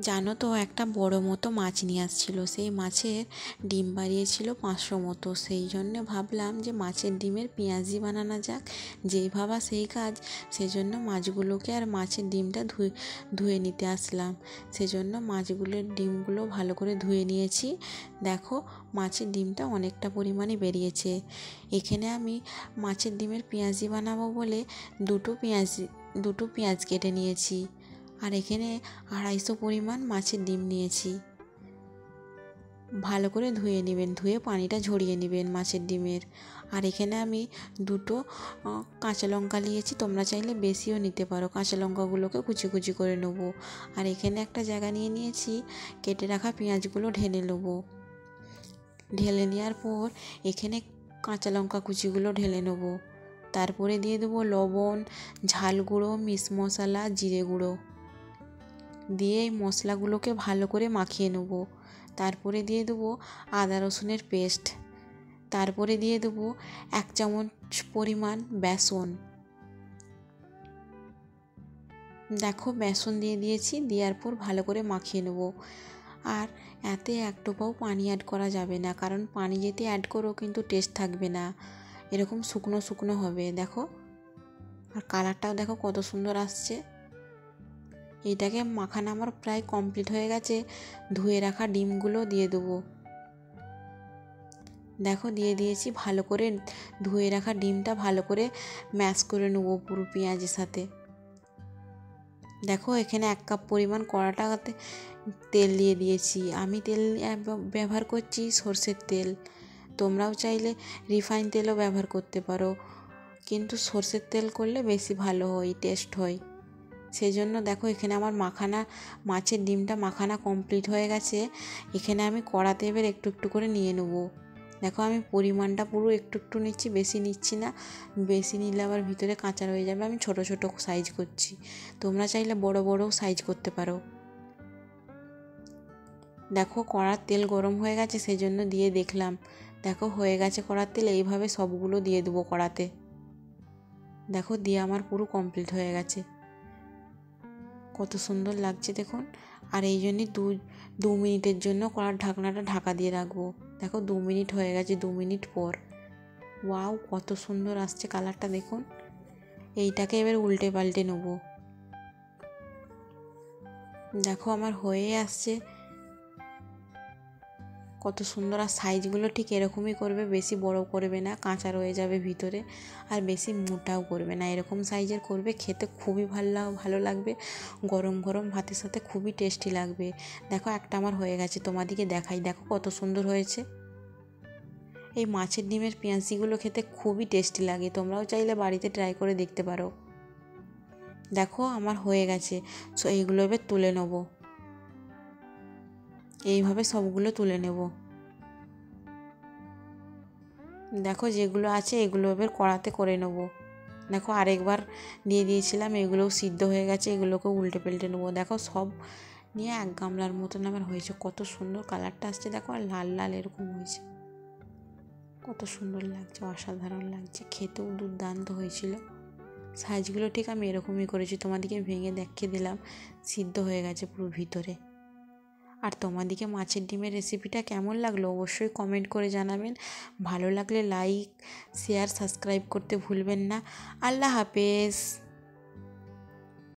জানো তো, একটা বড় মতো মাছ নিয়ে আসছিল। সেই মাছের ডিম বাড়িয়েছিল 500 মতো। সেই জন্য ভাবলাম যে মাছের ডিমের পেঁয়াজি বানানো যাক। যেই ভাবা সেই কাজ। সেজন্য মাছগুলোকে আর মাছের ডিমটা ধুয়ে নিতে আসলাম। সেজন্য মাছগুলোর ডিমগুলো ভালো করে ধুয়ে নিয়েছি। দেখো, মাছের ডিমটা অনেকটা পরিমাণে বেরিয়েছে। এখানে আমি মাছের ডিমের পেঁয়াজি বানাবো বলে দুটো পেঁয়াজ কেটে নিয়েছি। আর এখানে 250 পরিমাণ মাছের ডিম নিয়েছি। ভালো করে ধুয়ে নেবেন, ধুয়ে পানিটা ঝরিয়ে নেবেন মাছের ডিমের। আর এখানে আমি দুটো কাঁচা লঙ্কা নিয়েছি। তোমরা চাইলে বেশিও নিতে পারো। কাঁচা লঙ্কাগুলোকে কুচি কুচি করে নেবো। আর এখানে একটা জায়গা নিয়ে নিয়েছি, কেটে রাখা পেঁয়াজগুলো ঢেলে নেবো। ঢেলে নেওয়ার পর এখানে কাঁচা লঙ্কা কুচিগুলো ঢেলে নেবো। তারপরে দিয়ে দেবো লবণ, ঝাল গুঁড়ো, মিট মশলা, জিরে গুঁড়ো দিয়ে এই মশলাগুলোকে ভালো করে মাখিয়ে নেব। তারপরে দিয়ে দেবো আদা রসুনের পেস্ট। তারপরে দিয়ে দেবো 1 চামচ পরিমাণ বেসন। দেখো, বেসন দিয়ে দিয়েছি। দেওয়ার পর ভালো করে মাখিয়ে নেব। আর এতে এক টোপাও পানি অ্যাড করা যাবে না, কারণ পানি যদি অ্যাড করো কিন্তু টেস্ট থাকবে না। এরকম শুকনো শুকনো হবে। দেখো, আর কালারটাও দেখো কত সুন্দর আসছে। এইটাকে মাখানো আমার প্রায় কমপ্লিট হয়ে গেছে। ধুয়ে রাখা ডিমগুলো দিয়ে দেবো। দেখো, দিয়ে দিয়েছি। ভালো করে ধুয়ে রাখা ডিমটা ভালো করে ম্যাশ করে নেবো পুরো পেঁয়াজের সাথে। দেখো, এখানে 1 কাপ পরিমাণ কড়াটাতে তেল দিয়ে দিয়েছি। আমি তেল ব্যবহার করছি সর্ষের তেল। তোমরাও চাইলে রিফাইন তেলও ব্যবহার করতে পারো, কিন্তু সর্ষের তেল করলে বেশি ভালো হয়, টেস্ট হয়। সেই জন্য দেখো, এখানে আমার মাছের ডিমটা মাখানা কমপ্লিট হয়ে গেছে। এখানে আমি কড়াতে এবার একটু একটু করে নিয়ে নেব। দেখো, আমি পরিমাণটা পুরো একটু একটু নিচ্ছি, বেশি নিচ্ছি না। বেশি নিলে আবার ভিতরে কাঁচা রয়ে যাবে। আমি ছোট ছোট সাইজ করছি। তোমরা চাইলে বড় বড়ও সাইজ করতে পারো। দেখো, কড়ার তেল গরম হয়ে গেছে, সেই জন্য দিয়ে দেখলাম। দেখো, হয়ে গেছে কড়ার তেল। এইভাবে সবগুলো দিয়ে দেবো কড়াতে। দেখো, দিয়ে আমার পুরো কমপ্লিট হয়ে গেছে। কত সুন্দর লাগছে দেখুন। আর এই জন্যই 2 মিনিটের জন্য কড়ার ঢাকনাটা ঢাকা দিয়ে রাখবো। দেখো, 2 মিনিট হয়ে গেছে। 2 মিনিট পর ওয়াও, কত সুন্দর আসছে কালারটা দেখুন। এইটাকে এবার উল্টে পাল্টে নেব। দেখো, আমার হয়ে আসছে কত সুন্দর। আর সাইজগুলো ঠিক এরকমই করবে, বেশি বড় করবে না, কাঁচা রয়ে যাবে ভিতরে। আর বেশি মোটাও করবে না, এরকম সাইজের করবে। খেতে খুবই ভালো লাগবে। গরম গরম ভাতের সাথে খুবই টেস্টি লাগবে। দেখো, একটা আমার হয়ে গেছে, তোমাদেরকে দেখাই। দেখো কত সুন্দর হয়েছে। এই মাছের ডিমের পেঁয়াজিগুলো খেতে খুবই টেস্টি লাগে। তোমরাও চাইলে বাড়িতে ট্রাই করে দেখতে পারো। দেখো, আমার হয়ে গেছে। এইগুলো এবার তুলে নেব। এইভাবে সবগুলো তুলে নেব। দেখো, যেগুলো আছে এগুলো এবার কড়াতে করে নেব। দেখো, আরেকবার দিয়ে দিয়েছিলাম, এগুলোও সিদ্ধ হয়ে গেছে। এগুলোকে উল্টে পাল্টে নেবো। দেখো, সব নিয়ে 1 গামলার মতন আমার হয়েছে। কত সুন্দর কালারটা আসছে দেখো। আর লাল লাল এরকম হয়েছে। কত সুন্দর লাগছে, অসাধারণ লাগছে। খেতেও দুর্দান্ত হয়েছিল। সাইজগুলো ঠিক আমি এরকমই করেছি। তোমাদেরকে ভেঙে দেখিয়ে দিলাম। সিদ্ধ হয়ে গেছে পুরো ভিতরে। আর তোমাদেরকে মাছের ডিমের রেসিপিটা কেমন লাগলো অবশ্যই কমেন্ট করে জানাবেন। ভালো লাগলে লাইক, শেয়ার, সাবস্ক্রাইব করতে ভুলবেন না। আল্লাহ হাফেজ।